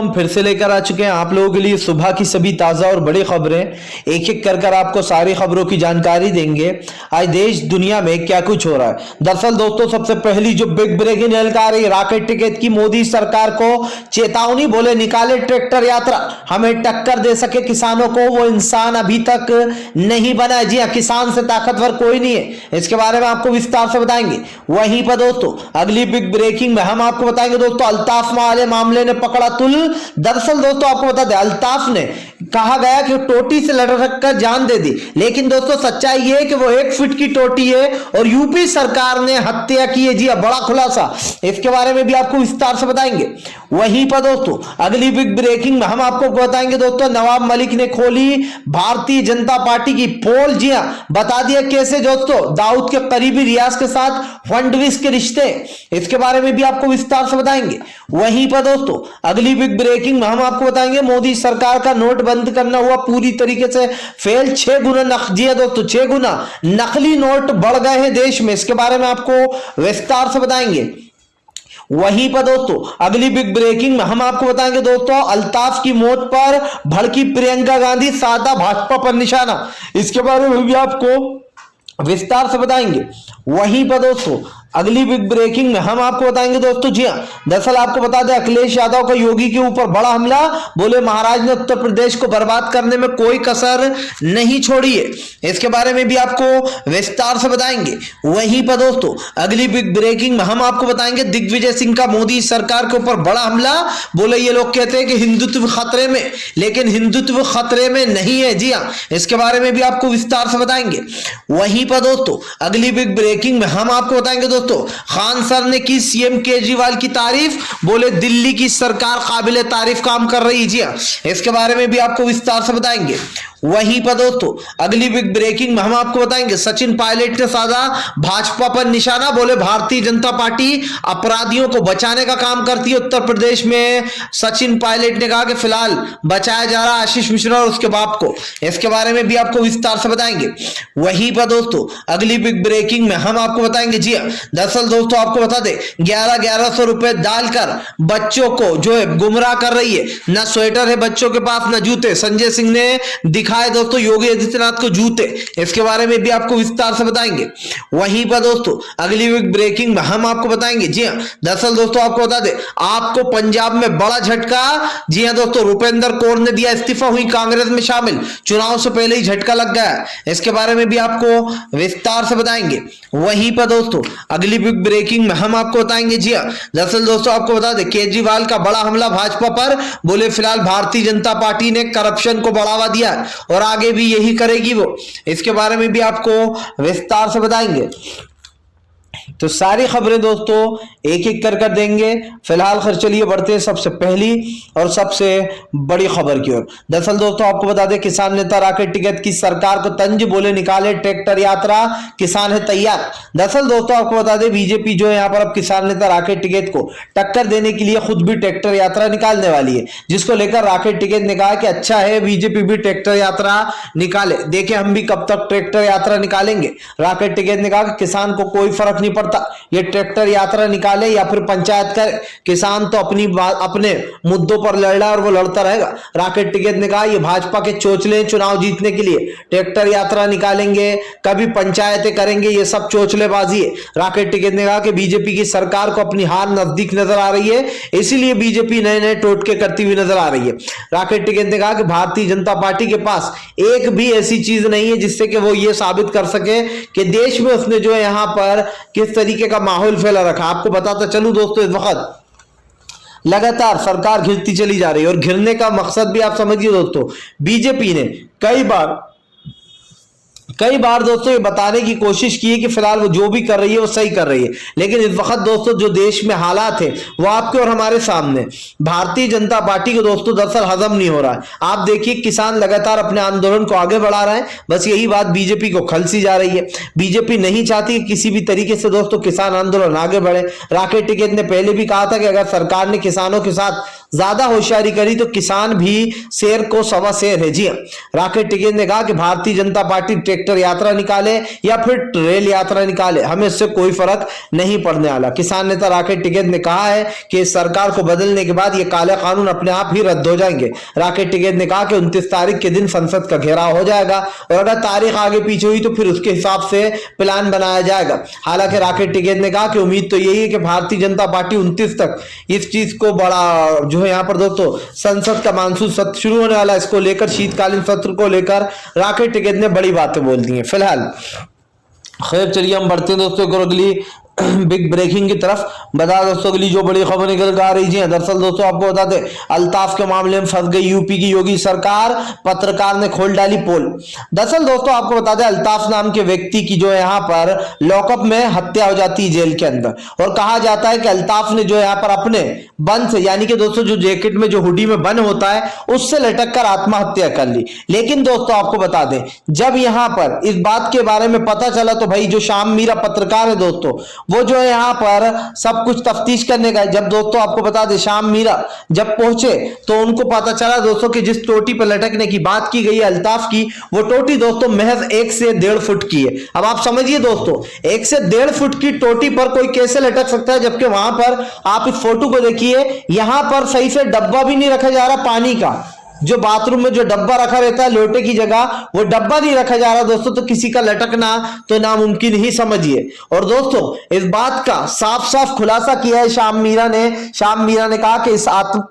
हम फिर से लेकर आ चुके हैं आप लोगों के लिए सुबह की सभी ताजा और बड़ी खबरें। एक एक कर आपको सारी खबरों की जानकारी देंगे। आज देश दुनिया में क्या कुछ हो रहा है। दरअसल दोस्तों, सबसे पहली जो बिग ब्रेकिंग न्यूज़ आ रही है, राकेट टिकट की मोदी सरकार को चेतावनी। बोले निकाले ट्रैक्टर यात्रा, हमें टक्कर दे सके किसानों को वो इंसान अभी तक नहीं बना है। जी हाँ, किसान से ताकतवर कोई नहीं है। इसके बारे में आपको विस्तार से बताएंगे। वहीं पर दोस्तों अगली बिग ब्रेकिंग में हम आपको बताएंगे दोस्तों, अल्ताफ वाले मामले ने पकड़ा तुल। दरअसल दोस्तों आपको बता दें, अल्ताफ ने कहा गया कि टोटी से लटक कर जान दे दी, लेकिन दोस्तों सच्चाई यह है कि वो 1 फीट की टोटी है और यूपी सरकार ने हत्या की है। जी बड़ा खुलासा, इसके बारे में भी आपको विस्तार से बताएंगे। वहीं पर दोस्तों अगली बिग ब्रेकिंग में हम आपको बताएंगे दोस्तों, नवाब मलिक ने खोली भारतीय जनता पार्टी की पोल। जी हां, बता दिया कैसे दोस्तों दाऊद के करीबी रियाज के साथ फडणवीस के रिश्ते, इसके बारे में भी आपको विस्तार से बताएंगे। वहीं पर दोस्तों अगली बिग ब्रेकिंग में हम आपको बताएंगे, मोदी सरकार का नोट बंद करना हुआ पूरी तरीके से फेल। 6 गुना दोस्तों 6 गुना नकली नोट बढ़ गए हैं देश में, इसके बारे में आपको विस्तार से बताएंगे। वहीं पर दोस्तों अगली बिग ब्रेकिंग में हम आपको बताएंगे दोस्तों, अल्ताफ की मौत पर भड़की प्रियंका गांधी, साधा भाजपा पर निशाना, इसके बारे में भी आपको विस्तार से बताएंगे। वहीं पर दोस्तों अगली बिग ब्रेकिंग में हम आपको बताएंगे दोस्तों, जी हां, दरअसल आपको बता दें अखिलेश यादव का योगी के ऊपर बड़ा हमला। बोले महाराज ने उत्तर प्रदेश को बर्बाद करने में कोई कसर नहीं छोड़ी है, इसके बारे में भी आपको विस्तार से बताएंगे। वहीं पर दोस्तों अगली बिग ब्रेकिंग में हम आपको बताएंगे, दिग्विजय सिंह का मोदी सरकार के ऊपर बड़ा हमला। बोले ये लोग कहते हैं कि हिंदुत्व खतरे में, लेकिन हिंदुत्व खतरे में नहीं है। जी हां, इसके बारे में भी आपको विस्तार से बताएंगे। वहीं पर दोस्तों अगली बिग ब्रेकिंग में हम आपको बताएंगे दोस्तों, खान सर ने की सीएम केजरीवाल की तारीफ। बोले दिल्ली की सरकार काबिले तारीफ काम कर रही है। जी हां, इसके बारे में भी आपको विस्तार से बताएंगे। वहीं पर दोस्तों अगली बिग ब्रेकिंग में हम आपको बताएंगे, सचिन पायलट ने साधा भाजपा पर निशाना। बोले भारतीय जनता पार्टी अपराधियों को बचाने का काम करती है उत्तर प्रदेश में। सचिन पायलट ने कहा कि फिलहाल बचाया जा रहा आशीष मिश्रा और उसके बाप को, इसके बारे में भी आपको विस्तार से बताएंगे। वहीं पर दोस्तों अगली बिग ब्रेकिंग में हम आपको बताएंगे, जी हां, दरअसल दोस्तों आपको बता दें 1100 रुपए डालकर बच्चों को जो है गुमराह कर रही है। ना स्वेटर है बच्चों के पास, ना जूते। संजय सिंह ने दिखाए दोस्तों योगी आदित्यनाथ को जूते, इसके बारे में भी आपको विस्तार से बताएंगे। वहीं पर दोस्तों अगली बिग ब्रेकिंग में हम आपको बताएंगे, जी हां, दरअसल दोस्तों आपको बता दें आपको पंजाब में बड़ा झटका। जी हां दोस्तों, रुपेंद्र कौर ने दिया इस्तीफा, हुई कांग्रेस में शामिल। चुनाव से पहले ही झटका लग गया, इसके बारे में भी आपको विस्तार से बताएंगे। वहीं पर दोस्तों अगली बिग ब्रेकिंग में हम आपको बताएंगे, जी हां, दरअसल दोस्तों आपको बता दें केजरीवाल का बड़ा हमला भाजपा पर। बोले फिलहाल भारतीय जनता पार्टी ने करप्शन को बढ़ावा दिया और आगे भी यही करेगी वो, इसके बारे में भी आपको विस्तार से बताएंगे। तो सारी खबरें दोस्तों एक एक कर देंगे। फिलहाल खैर चलिए बढ़ते हैं सबसे पहली और सबसे बड़ी खबर की ओर। दरअसल दोस्तों आपको बता दें, किसान नेता राकेट टिकैत की सरकार को तंज। बोले निकाले ट्रैक्टर यात्रा, किसान है तैयार। दरअसल दोस्तों आपको बता दें बीजेपी जो है यहाँ पर अब किसान नेता राकेट टिकैत को टक्कर देने के लिए खुद भी ट्रैक्टर यात्रा निकालने वाली है, जिसको लेकर राकेट टिकैत ने कहा कि अच्छा है बीजेपी भी ट्रैक्टर यात्रा निकाले, देखें हम भी कब तक ट्रैक्टर यात्रा निकालेंगे। राकेट टिकैत ने कहा कि किसान को कोई फर्क नहीं पड़ता ये ट्रैक्टर यात्रा निकाले या फिर पंचायत करे, किसान तो अपने मुद्दों पर लड़ रहा है और वो लड़ता रहेगा। राकेट टिकैत ने कहा ये भाजपा के चोचले चुनाव जीतने के लिए ट्रैक्टर यात्रा निकालेंगे, कभी पंचायतें करेंगे, ये सब चोचलेबाजी है। राकेट टिकैत ने कहा कि बीजेपी की सरकार को अपनी हार नजदीक नजर आ रही है, इसीलिए बीजेपी नए नए टोटके करती हुई नजर आ रही है। राकेट टिकैत ने कहा कि भारतीय जनता पार्टी के पास एक भी ऐसी चीज नहीं है जिससे कि वो ये साबित कर सके कि देश में उसने जो है यहाँ पर किस तरीके का माहौल फैला रखा। आपको बताता चलूं दोस्तों, इस वक्त लगातार सरकार घिरती चली जा रही है और घिरने का मकसद भी आप समझिए दोस्तों, बीजेपी ने कई बार दोस्तों ये बताने की कोशिश की है कि फिलहाल वो जो भी कर रही है वो सही कर रही है, लेकिन इस वक्त दोस्तों जो देश में हालात है वो आपके और हमारे सामने। भारतीय जनता पार्टी को दोस्तों दरअसल हजम नहीं हो रहा है। आप देखिए किसान लगातार अपने आंदोलन को आगे बढ़ा रहे हैं, बस यही बात बीजेपी को खलसी जा रही है। बीजेपी नहीं चाहती कि किसी भी तरीके से दोस्तों किसान आंदोलन आगे बढ़े। राकेट टिकैत ने पहले भी कहा था कि अगर सरकार ने किसानों के साथ ज्यादा होशियारी करी तो किसान भी शेर को सवा शेर है। जी हाँ, राकेश टिकैत ने कहा कि भारतीय जनता पार्टी ट्रैक्टर यात्रा निकाले या फिर रेल यात्रा निकाले, हमें इससे कोई फर्क नहीं पड़ने वाला। किसान नेता राकेश टिकैत ने कहा है कि इस सरकार को बदलने के बाद ये काले कानून अपने आप ही रद्द हो जाएंगे। राकेश टिकैत ने कहा कि 29 तारीख के दिन संसद का घेराव हो जाएगा और अगर तारीख आगे पीछे हुई तो फिर उसके हिसाब से प्लान बनाया जाएगा। हालांकि राकेश टिकैत ने कहा कि उम्मीद तो यही है कि भारतीय जनता पार्टी 29 तक इस चीज को बड़ा जो है यहाँ पर दोस्तों संसद का मानसून सत्र शुरू होने वाला है, इसको लेकर शीतकालीन सत्र को लेकर राकेश टिकैत ने बड़ी बातें बोल दी हैं। फिलहाल खैर चलिए हम बढ़ते हैं दोस्तों को अगली बिग ब्रेकिंग की तरफ। बता दोस्तों अगली जो बड़ी खबर निकल कर आ रही है, दरअसल दोस्तों आपको बता दें अल्ताफ के मामले में फंस गई यूपी की योगी सरकार, पत्रकार ने खोल डाली पोल। दरअसल दोस्तों आपको बता दें अल्ताफ नाम के व्यक्ति की जो है यहाँ पर लॉकअप में हत्या हो जाती है जेल के अंदर, और कहा जाता है कि अल्ताफ ने जो यहाँ पर अपने बन से यानी कि दोस्तों जो जैकेट में जो हुडी में बन होता है उससे लटक कर आत्महत्या कर ली। लेकिन दोस्तों आपको बता दें जब यहाँ पर इस बात के बारे में पता चला तो भाई जो श्याम मीरा पत्रकार है दोस्तों वो जो है यहाँ पर सब कुछ तफ्तीश करने गए। जब दोस्तों आपको बता दें श्याम मीरा जब पहुंचे तो उनको पता चला दोस्तों कि जिस टोटी पर लटकने की बात की गई है अल्ताफ की, वो टोटी दोस्तों महज 1 से 1.5 फुट की है। अब आप समझिए दोस्तों 1 से 1.5 फुट की टोटी पर कोई कैसे लटक सकता है, जबकि वहां पर आप इस फोटो को देखिए यहां पर सही से डब्बा भी नहीं रखा जा रहा पानी का, जो बाथरूम में जो डब्बा रखा रहता है लोटे की जगह वो डब्बा नहीं रखा जा रहा दोस्तों, तो किसी का लटकना तो नामुमकिन ही समझिए। और दोस्तों इस बात का साफ साफ खुलासा किया है श्याम मीरा ने कहा कि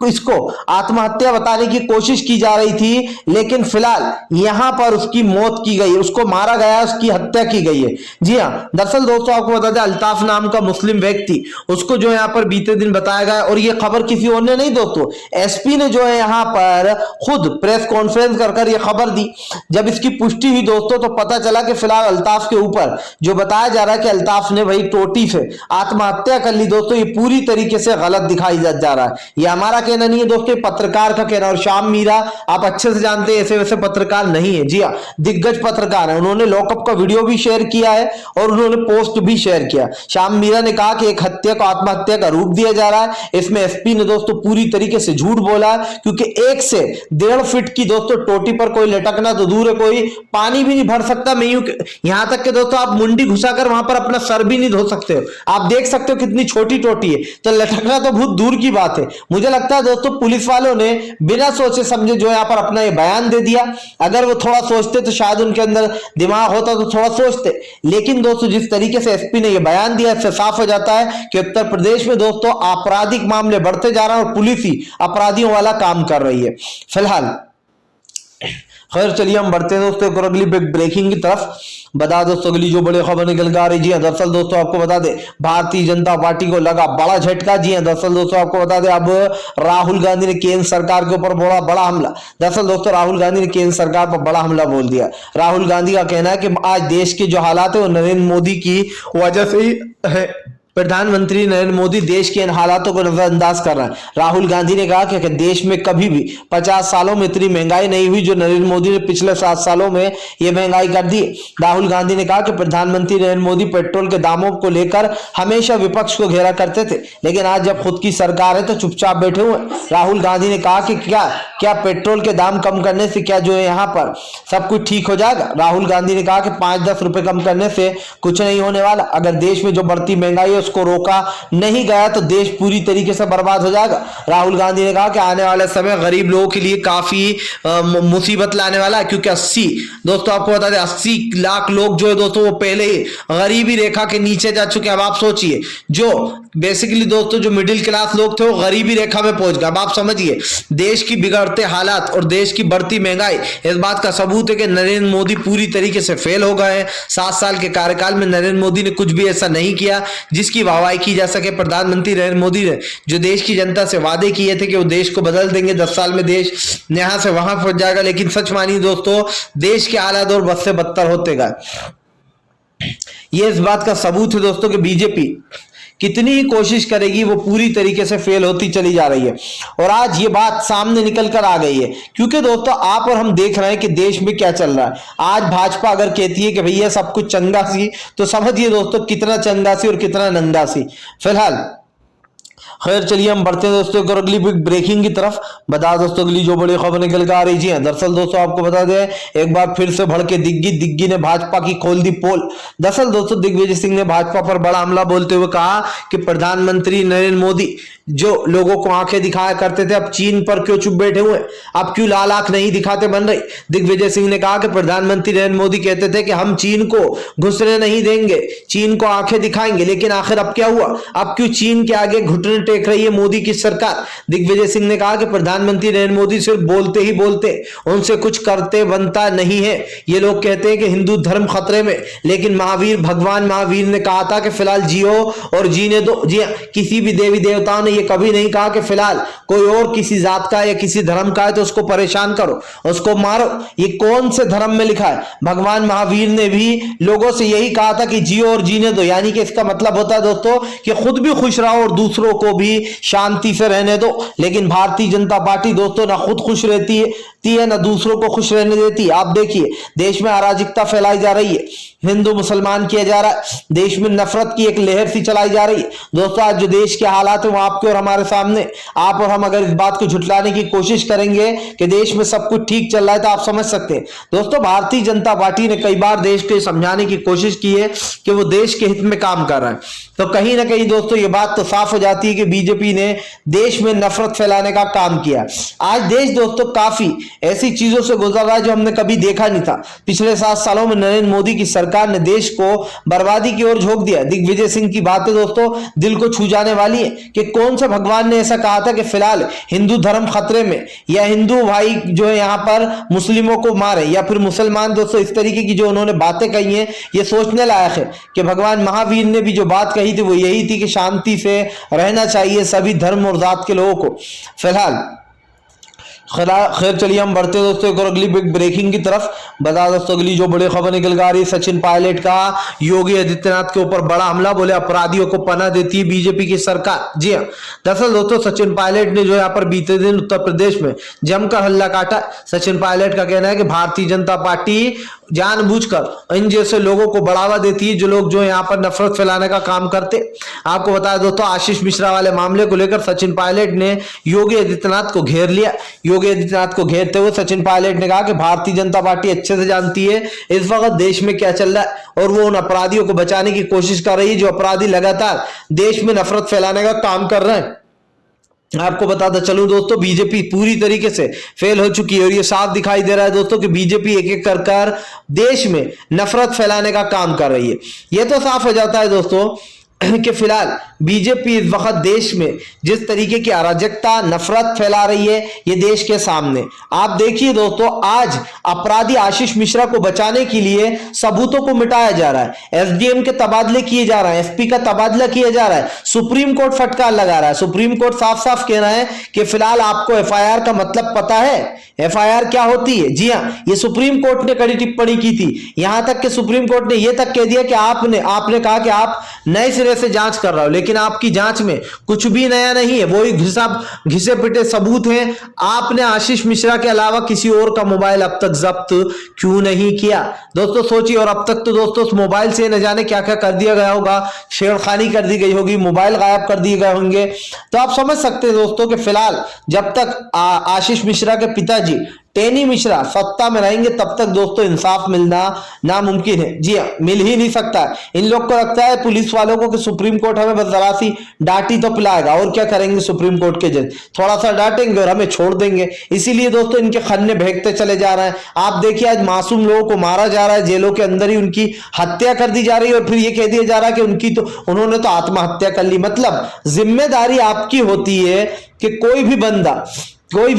इसको आत्महत्या बताने की कोशिश की जा रही थी, लेकिन फिलहाल यहां पर उसकी मौत की गई, उसको मारा गया, उसकी हत्या की गई है। जी हाँ, दरअसल दोस्तों आपको बता दें अल्ताफ नाम का मुस्लिम व्यक्ति उसको जो यहाँ पर बीते दिन बताया गया, और ये खबर किसी और ने नहीं दोस्तों, एसपी ने जो है यहाँ पर खुद प्रेस कॉन्फ्रेंस कर ये खबर दी। जब इसकी पुष्टि हुई दोस्तों तो पता चला कि फिलहाल अल्ताफ के ऊपर जो बताया जा रहा है कि अल्ताफ ने भाई टोटी से आत्महत्या कर ली दोस्तों, ये पूरी तरीके से गलत दिखाई जा रहा है। ये हमारा कहना नहीं है दोस्तों, पत्रकार का कहना। और श्याम मीरा आप अच्छे से जानते हैं ऐसे वैसे पत्रकार नहीं है, जी हाँ दिग्गज पत्रकार है। उन्होंने लॉकअप का वीडियो भी शेयर किया है और उन्होंने पोस्ट भी शेयर किया। श्याम मीरा ने कहा कि एक हत्या को आत्महत्या का रूप दिया जा रहा है। इसमें एसपी ने दोस्तों पूरी तरीके से झूठ बोला है, क्योंकि 1 से 1.5 फीट की दोस्तों टोटी पर कोई लटकना तो दूर है, कोई पानी भी नहीं भर सकता। मैं यहां तक कि दोस्तों आप मुंडी घुसाकर वहां पर अपना सर भी नहीं धो सकते हो। आप देख सकते हो कितनी छोटी टोटी है, तो लटकना तो बहुत दूर की बात है। मुझे लगता है दोस्तों पुलिस वालों ने बिना सोचे समझे जो यहां पर अपना ये बयान दे दिया। अगर वो थोड़ा सोचते तो शायद उनके अंदर दिमाग होता तो थोड़ा सोचते, लेकिन दोस्तों जिस तरीके से एसपी ने ये बयान दिया इससे साफ हो जाता है कि उत्तर प्रदेश में दोस्तों आपराधिक मामले बढ़ते जा रहे हैं और पुलिस ही अपराधियों वाला काम कर रही है। फिलहाल खैर चलिए हम बढ़ते हैं दोस्तों एक अगली बिग ब्रेकिंग की तरफ। बता दोस्तों अगली जो बड़ी खबर निकल कर आ रही जी हाँ, दरअसल दोस्तों आपको बता दें भारतीय जनता पार्टी को लगा बड़ा झटका। जी हाँ, दरअसल दोस्तों आपको बता दें अब राहुल गांधी ने केंद्र सरकार के ऊपर बड़ा हमला। दरअसल दोस्तों राहुल गांधी ने केंद्र सरकार पर बड़ा हमला बोल दिया। राहुल गांधी का कहना है कि आज देश के जो हालात है वो नरेंद्र मोदी की वजह से ही है। प्रधानमंत्री नरेंद्र मोदी देश के इन हालातों को नजरअंदाज कर रहे हैं। राहुल गांधी ने कहा कि देश में कभी भी 50 सालों में इतनी महंगाई नहीं हुई जो नरेंद्र मोदी ने पिछले 7 सालों में ये महंगाई कर दी। राहुल गांधी ने कहा कि प्रधानमंत्री नरेंद्र मोदी पेट्रोल के दामों को लेकर हमेशा विपक्ष को घेरा करते थे, लेकिन आज जब खुद की सरकार है तो चुपचाप बैठे हुए। राहुल गांधी ने कहा कि क्या पेट्रोल के दाम कम करने से क्या जो है यहाँ पर सब कुछ ठीक हो जाएगा। राहुल गांधी ने कहा कि 5-10 रुपए कम करने से कुछ नहीं होने वाला। अगर देश में जो बढ़ती महंगाई उसको रोका नहीं गया तो देश पूरी तरीके से बर्बाद हो जाएगा। राहुल गांधी ने कहा कि आने वाले समय गरीब लोगों के लिए काफी मुसीबत लाने वाला है, क्योंकि 80 दोस्तों आपको बता दें 80 लाख लोग जो है दोस्तों वो पहले ही गरीबी रेखा के नीचे जा चुके हैं। अब आप सोचिए जो बेसिकली दोस्तों जो मिडिल क्लास लोग थे वो गरीबी रेखा में पहुंच गए। अब आप समझिए देश की बिगड़ते हालात और देश की बढ़ती महंगाई इस बात का सबूत है कि नरेंद्र मोदी पूरी तरीके से फेल हो गए हैं। 7 साल के कार्यकाल में नरेंद्र मोदी ने कुछ भी ऐसा नहीं किया जिसकी वाहवाही की जा सके। प्रधानमंत्री नरेंद्र मोदी ने जो देश की जनता से वादे किए थे कि वो देश को बदल देंगे, 10 साल में देश यहां से वहां पहुंच जाएगा, लेकिन सच मानिए दोस्तों देश के हालात और बद से बदतर होते गए। ये इस बात का सबूत है दोस्तों कि बीजेपी कितनी ही कोशिश करेगी वो पूरी तरीके से फेल होती चली जा रही है। और आज ये बात सामने निकल कर आ गई है, क्योंकि दोस्तों आप और हम देख रहे हैं कि देश में क्या चल रहा है। आज भाजपा अगर कहती है कि भैया सब कुछ चंगा सी, तो समझिए दोस्तों कितना चंगा सी और कितना नंगा सी। फिलहाल खैर चलिए हम बढ़ते हैं दोस्तों एक और अगली बिग ब्रेकिंग की तरफ। बता दोस्तों अगली जो बड़ी खबर निकल कर आ रही है, दरअसल दोस्तों आपको बता दें एक बार फिर से भड़के दिग्गी ने भाजपा की खोल दी पोल। दरअसल दोस्तों दिग्विजय सिंह ने भाजपा पर बड़ा हमला बोलते हुए कहा कि प्रधानमंत्री नरेंद्र मोदी जो लोगों को आंखें दिखाया करते थे अब चीन पर क्यों चुप बैठे हुए, अब क्यों लाल आंख नहीं दिखाते बन रही। दिग्विजय सिंह ने कहा कि प्रधानमंत्री नरेंद्र मोदी कहते थे कि हम चीन को घुसने नहीं देंगे, चीन को आंखें दिखाएंगे, लेकिन आखिर अब क्या हुआ, अब क्यों चीन के आगे घुटने टेक रही है मोदी की सरकार। दिग्विजय सिंह ने कहा कि प्रधानमंत्री नरेंद्र मोदी सिर्फ बोलते ही बोलते, उनसे कुछ करते बनता नहीं है। ये लोग कहते हैं कि हिंदू धर्म खतरे में, लेकिन भगवान महावीर ने कहा था कि फिलहाल जियो और जीने दो। जी हाँ, किसी भी देवी देवताओं ने ये कभी नहीं कहा कि फिलहाल कोई और किसी जात का या किसी धर्म का है तो उसको परेशान करो, उसको मारो। ये कौन से धर्म में लिखा है? भगवान महावीर ने भी लोगों से यही कहा था कि जियो और जीने दो, यानी कि इसका मतलब होता है दोस्तों कि खुद भी खुश रहो और दूसरों को भी शांति से रहने दो। लेकिन भारतीय जनता पार्टी दोस्तों ना खुद खुश रहती है ना दूसरों को खुश रहने देती है। आप देखिए देश में अराजकता फैलाई जा रही है, हिंदू मुसलमान किया जा रहा है, देश में नफरत की एक लहर सी चलाई जा रही है। दोस्तों आज जो देश के हालात है वो आपके और हमारे सामने, आप और हम अगर इस बात को झुटलाने की कोशिश करेंगे कि देश में सब कुछ ठीक चल रहा है तो आप समझ सकते हैं। दोस्तों भारतीय जनता पार्टी ने कई बार देश को समझाने की कोशिश की है कि वो देश के हित में काम कर रहा है, तो कहीं ना कहीं दोस्तों ये बात तो साफ हो जाती है कि बीजेपी ने देश में नफरत फैलाने का काम किया। आज देश दोस्तों काफी ऐसी चीजों से गुजर रहा है जो हमने कभी देखा नहीं था। पिछले 7 सालों में नरेंद्र मोदी की सरकार ने देश को बर्बादी की ओर झोंक दिया। दिग्विजय सिंह की बातें दोस्तों दिल को छू जाने वाली है कि कौन सा भगवान ने ऐसा कहा था कि फिलहाल हिंदू धर्म खतरे में, या हिंदू भाई जो है यहाँ पर मुस्लिमों को मारे, या फिर मुसलमान दोस्तों इस तरीके की जो उन्होंने बातें कही हैं ये सोचने लायक है कि भगवान महावीर ने भी जो बात कही थी वो यही थी कि शांति से रहना चाहिए सभी धर्म और जात के लोगों को। फिलहाल खैर चलिए हम बढ़ते दोस्तों एक और अगली बिग ब्रेकिंग की तरफ। बता दोस्तों अगली जो बड़ी खबर निकल कर आ रही है, सचिन पायलट का योगी आदित्यनाथ के ऊपर बड़ा हमला, बोले अपराधियों को पनाह देती है बीजेपी की सरकार। जी हाँ, दरअसल दोस्तों सचिन पायलट ने जो यहाँ पर बीते दिन उत्तर प्रदेश में जमकर हल्ला काटा। सचिन पायलट का कहना है कि भारतीय जनता पार्टी जानबूझकर इन जैसे लोगों को बढ़ावा देती है जो लोग जो यहाँ पर नफरत फैलाने का काम करते। आपको बताया दोस्तों आशीष मिश्रा वाले मामले को लेकर सचिन पायलट ने योगी आदित्यनाथ को घेर लिया। योगी आदित्यनाथ को घेरते हुए सचिन पायलट ने कहा कि भारतीय जनता पार्टी अच्छे से जानती है इस वक्त देश में क्या चल रहा है और वो उन अपराधियों को बचाने की कोशिश कर रही है जो अपराधी लगातार देश में नफरत फैलाने का काम कर रहे हैं। आपको बताता चलूं दोस्तों बीजेपी पूरी तरीके से फेल हो चुकी है और ये साफ दिखाई दे रहा है दोस्तों कि बीजेपी एक एक कर देश में नफरत फैलाने का काम कर रही है। ये तो साफ हो जाता है दोस्तों कि फिलहाल बीजेपी इस वक्त देश में जिस तरीके की अराजकता नफरत फैला रही है ये देश के सामने। आप देखिए दोस्तों आज अपराधी आशीष मिश्रा को बचाने के लिए सबूतों को मिटाया जा रहा है, एसडीएम के तबादले किए जा रहे हैं, एसपी का तबादला किया जा रहा है, सुप्रीम कोर्ट फटकार लगा रहा है। सुप्रीम कोर्ट साफ साफ कह रहा है कि फिलहाल आपको एफआईआर का मतलब पता है, एफआईआर क्या होती है। जी हाँ, ये सुप्रीम कोर्ट ने कड़ी टिप्पणी की थी, यहां तक कि सुप्रीम कोर्ट ने यह तक कह दिया कि आपने कहा कि आप नए सिरे से जांच कर रहे हो, लेकिन आपकी जांच में कुछ भी नया नहीं है, वही घिसे पिटे सबूत हैं। आपने आशीष मिश्रा के अलावा किसी और का मोबाइल अब तक जब्त क्यों नहीं किया? दोस्तों सोचिए, और अब तक तो दोस्तों उस मोबाइल से न जाने क्या क्या कर दिया गया होगा, छेड़खानी कर दी गई होगी, मोबाइल गायब कर दिए गए होंगे। तो आप समझ सकते हैं दोस्तों कि फिलहाल जब तक आशीष मिश्रा के पिताजी टेनी मिश्रा सत्ता में रहेंगे तब तक दोस्तों इंसाफ मिलना नामुमकिन है। जी हाँ, मिल ही नहीं सकता। इन लोग को लगता है पुलिस वालों को कि सुप्रीम कोर्ट हमें बस जरा सी डांटी तो पिलाएगा, और क्या करेंगे सुप्रीम कोर्ट के जज, थोड़ा सा डांटेंगे और हमें छोड़ देंगे। इसीलिए दोस्तों इनके खन्ने बहकते चले जा रहे हैं। आप देखिए आज मासूम लोगों को मारा जा रहा है, जेलों के अंदर ही उनकी हत्या कर दी जा रही है और फिर ये कह दिया जा रहा है कि उन्होंने तो आत्महत्या कर ली। मतलब जिम्मेदारी आपकी होती है कि कोई भी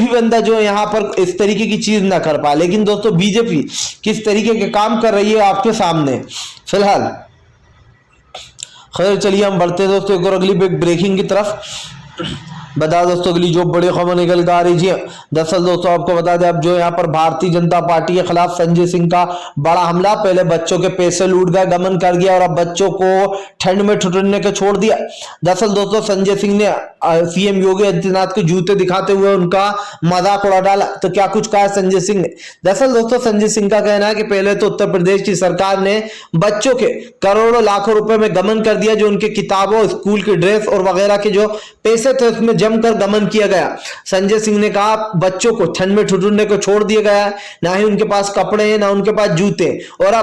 बंदा जो यहाँ पर इस तरीके की चीज ना कर पाए। लेकिन दोस्तों बीजेपी किस तरीके के काम कर रही है आपके सामने। फिलहाल खैर चलिए हम बढ़ते हैं दोस्तों एक और अगली ब्रेकिंग की तरफ। बता दोस्तों के लिए जो बड़ी खबर निकल कर आ रही है, दरअसल दोस्तों आपको बता दें अब जो यहाँ पर भारतीय जनता पार्टी के खिलाफ संजय सिंह का बड़ा हमला, पहले बच्चों के पैसे लूट गए, गमन कर गया और अब बच्चों को ठंड में ठिठुरने के छोड़ दिया। दरअसल दोस्तों संजय सिंह ने सीएम योगी आदित्यनाथ को जूते दिखाते हुए उनका मजाक उड़ा डाला। तो क्या कुछ कहा संजय सिंह ने? दरअसल दोस्तों संजय सिंह का कहना है कि पहले तो उत्तर प्रदेश की सरकार ने बच्चों के करोड़ों लाखों रुपए में गमन कर दिया, जो उनके किताबों, स्कूल की ड्रेस और वगैरह के जो पैसे थे उसमें जमकर गमन किया गया। संजय सिंह ने कहा बच्चों को ठंड में ठिठुरने को छोड़ दिया गया है, ना ही उनके पास कपड़े हैं ना उनके पास जूते, और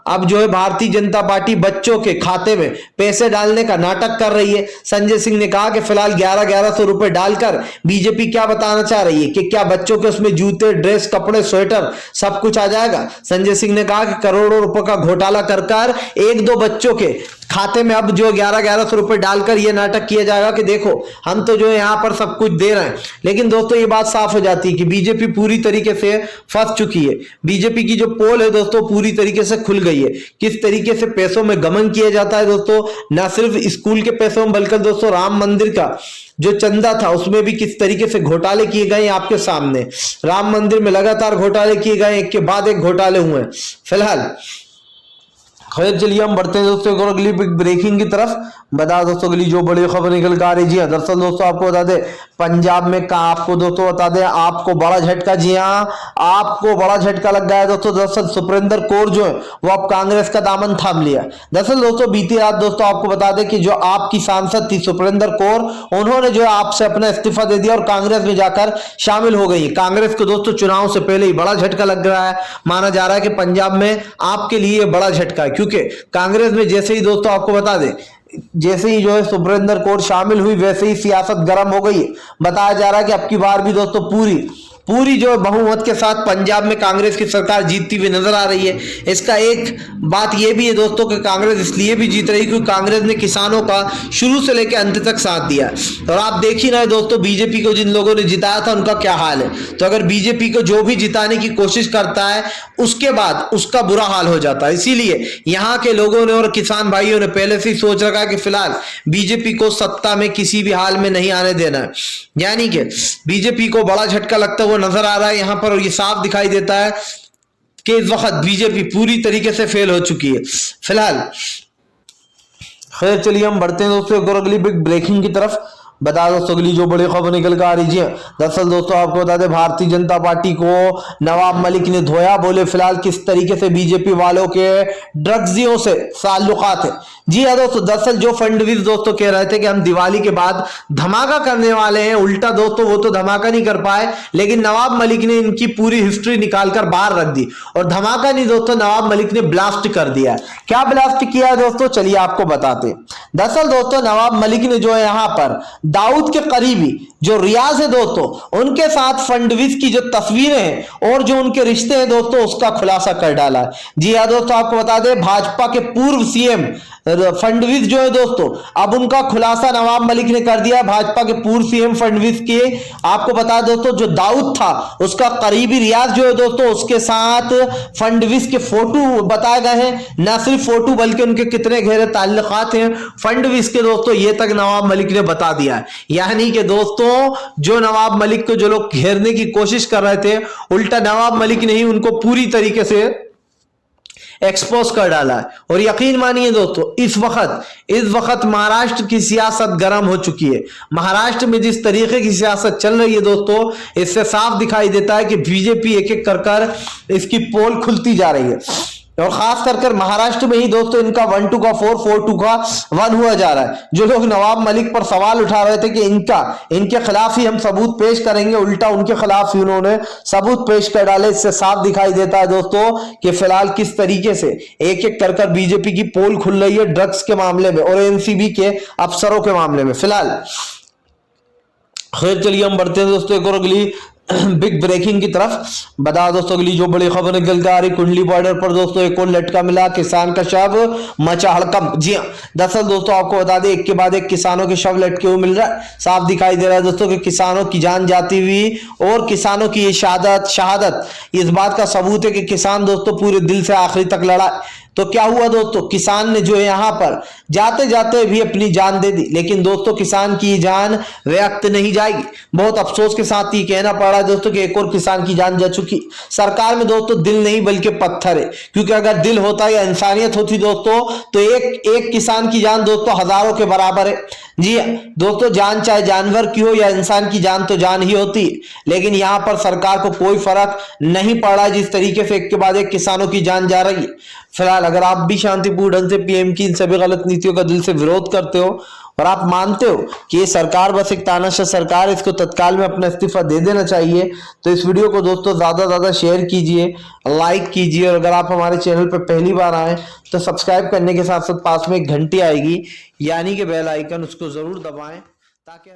अब जो है भारतीय जनता पार्टी बच्चों के खाते में पैसे डालने का नाटक कर रही है। संजय सिंह ने कहा कि फिलहाल 1100 रुपए डालकर बीजेपी क्या बताना चाह रही है कि क्या बच्चों के उसमें जूते, ड्रेस, कपड़े, स्वेटर सब कुछ आ जाएगा। संजय सिंह ने कहा कि करोड़ों रुपए का घोटाला कर एक दो बच्चों के खाते में अब जो 1100 रुपए डालकर ये नाटक किया जाएगा कि देखो हम तो जो है यहां पर सब कुछ दे रहे हैं। लेकिन दोस्तों ये बात साफ हो जाती है कि बीजेपी पूरी तरीके से फंस चुकी है। बीजेपी की जो पोल है दोस्तों पूरी तरीके से खुल गई है। किस तरीके से पैसों में गमन किया जाता है दोस्तों, ना सिर्फ स्कूल के पैसों में बल्कि दोस्तों राम मंदिर का जो चंदा था उसमें भी किस तरीके से घोटाले किए गए आपके सामने। राम मंदिर में लगातार घोटाले किए गए, एक के बाद एक घोटाले हुए। फिलहाल खैर चलिए हम बढ़ते हैं दोस्तों एक और अगली ब्रेकिंग की तरफ। बता दोस्तों के लिए जो बड़ी खबर निकल कर आ रही है, दरअसल दोस्तों आपको बता दें पंजाब में का आपको दोस्तों बता दें आपको बड़ा झटका, जी हां आपको बड़ा झटका लग गया है दोस्तों। दरअसल सुप्रिंदर कौर जो है वो अब कांग्रेस का दामन थाम लिया। दरअसल दोस्तों बीती रात दोस्तों आपको बता दें कि जो आपकी सांसद थी सुप्रिंदर कौर, उन्होंने जो है आपसे अपना इस्तीफा दे दिया और कांग्रेस में जाकर शामिल हो गई। कांग्रेस को दोस्तों चुनाव से पहले ही बड़ा झटका लग रहा है। माना जा रहा है कि पंजाब में आपके लिए बड़ा झटका है, क्योंकि कांग्रेस में जैसे ही दोस्तों आपको बता दें जैसे ही जो है सुप्रिंदर कौर शामिल हुई वैसे ही सियासत गर्म हो गई है। बताया जा रहा है कि अब की बार भी दोस्तों पूरी जो बहुमत के साथ पंजाब में कांग्रेस की सरकार जीतती हुई नजर आ रही है। इसका एक बात यह भी है दोस्तों कि कांग्रेस इसलिए भी जीत रही क्योंकि कांग्रेस ने किसानों का शुरू से लेकर अंत तक साथ दिया। और आप देख ही रहे दोस्तों बीजेपी को जिन लोगों ने जिताया था उनका क्या हाल है। तो अगर बीजेपी को जो भी जिताने की कोशिश करता है उसके बाद उसका बुरा हाल हो जाता है। इसीलिए यहाँ के लोगों ने और किसान भाइयों ने पहले से ही सोच रखा है कि फिलहाल बीजेपी को सत्ता में किसी भी हाल में नहीं आने देना है। यानी कि बीजेपी को बड़ा झटका लगता हुआ नजर आ रहा है यहाँ पर, और ये साफ दिखाई देता है कि इस वक्त बीजेपी पूरी तरीके से फेल हो चुकी है। फिलहाल खैर चलिए हम बढ़ते हैं दोस्तों एक और अगली बिग ब्रेकिंग की तरफ। बता दोस्तों अगली जो बड़ी खबर निकल कर आ रही है, दरअसल दोस्तों आपको बता दें भारतीय जनता पार्टी को नवाब मलिक ने धोया। बोले फिलहाल किस तरीके से बीजेपी वालों के ड्रग्सियों से ताल्लुकात है। जी हाँ दोस्तों, दरअसल जो फडणवीस दोस्तों कह रहे थे कि हम दिवाली के बाद धमाका करने वाले हैं, उल्टा दोस्तों वो तो धमाका नहीं कर पाए, लेकिन नवाब मलिक ने इनकी पूरी हिस्ट्री निकालकर बाहर रख दी। और धमाका नहीं दोस्तों, नवाब मलिक ने ब्लास्ट कर दिया। क्या ब्लास्ट किया है दोस्तों, चलिए आपको बताते। दरअसल दोस्तों नवाब मलिक ने जो है यहाँ पर दाऊद के करीबी जो रियाज है दोस्तों उनके साथ फडणवीस की जो तस्वीरें हैं और जो उनके रिश्ते हैं दोस्तों उसका खुलासा कर डाला है। जी हाँ दोस्तों आपको बता दें भाजपा के पूर्व सीएम फडणवीस जो है दोस्तों अब उनका खुलासा नवाब मलिक ने कर दिया। भाजपा के पूर्व सीएम फडणवीस के आपको बता दोस्तों जो दाऊद था उसका करीबी रियाज जो है दोस्तों उसके साथ फडणवीस के फोटो बताए गए हैं। न सिर्फ फोटो बल्कि उनके कितने गहरे ताल्लुकात हैं फडणवीस के दोस्तों ये तक नवाब मलिक ने बता दिया है। यानी कि दोस्तों जो नवाब मलिक को जो लोग घेरने की कोशिश कर रहे थे उल्टा नवाब मलिक ने ही उनको पूरी तरीके से एक्सपोज कर डाला है। और यकीन मानिए दोस्तों इस वक्त महाराष्ट्र की सियासत गर्म हो चुकी है। महाराष्ट्र में जिस तरीके की सियासत चल रही है दोस्तों इससे साफ दिखाई देता है कि बीजेपी एक एक कर इसकी पोल खुलती जा रही है। और खास कर महाराष्ट्र में ही दोस्तों इनका 1-2 का 4, 4-2 का 1 हुआ जा रहा है। जो लोग नवाब मलिक पर सवाल उठा रहे थे कि इनके खिलाफ ही हम सबूत पेश करेंगे, उल्टा उनके खिलाफ ही उन्होंने सबूत पेश कर डाले। इससे साफ दिखाई देता है दोस्तों कि फिलहाल किस तरीके से एक एक कर बीजेपी की पोल खुल रही है ड्रग्स के मामले में और एनसीबी के अफसरों के मामले में। फिलहाल खैर चलिए हम बढ़ते हैं दोस्तों एक और अगली बिग ब्रेकिंग की तरफ। बता दोस्तों अगली जो बड़ी खबर निकल कर आ रही, कुंडली बॉर्डर पर दोस्तों एक और लटका मिला, किसान का शव, मचा हड़कंप। जी हाँ दरअसल दोस्तों आपको बता दें एक के बाद एक किसानों के शव लटके हुए मिल रहा है। साफ दिखाई दे रहा है दोस्तों कि किसानों की जान जाती हुई और किसानों की ये शहादत इस बात का सबूत है कि किसान दोस्तों पूरे दिल से आखिरी तक लड़ा। तो क्या हुआ दोस्तों, किसान ने जो है यहाँ पर जाते जाते भी अपनी जान दे दी। लेकिन दोस्तों किसान की जान व्यक्त नहीं जाएगी। बहुत अफसोस के साथ ये कहना पड़ रहा है दोस्तों कि एक और किसान की जान जा चुकी। सरकार में दोस्तों दिल नहीं बल्कि पत्थर है, क्योंकि अगर दिल होता या इंसानियत होती दोस्तों तो एक किसान की जान दोस्तों हजारों के बराबर है। जी दोस्तों, जान चाहे जानवर की हो या इंसान की जान तो जान ही होती है। लेकिन यहां पर सरकार को कोई फर्क नहीं पड़ रहा जिस तरीके से एक के बाद एक किसानों की जान जा रही है। फिलहाल अगर आप भी शांतिपूर्ण ढंग से पीएम की इन सभी गलत नीतियों का दिल से विरोध करते हो और आप मानते हो कि ये सरकार बस एक तानाशाह सरकार, इसको तत्काल में अपना इस्तीफा दे देना चाहिए, तो इस वीडियो को दोस्तों ज्यादा शेयर कीजिए, लाइक कीजिए, और अगर आप हमारे चैनल पर पहली बार आए तो सब्सक्राइब करने के साथ साथ पास में एक घंटी आएगी यानी कि बेल आइकन, उसको जरूर दबाएं ताकि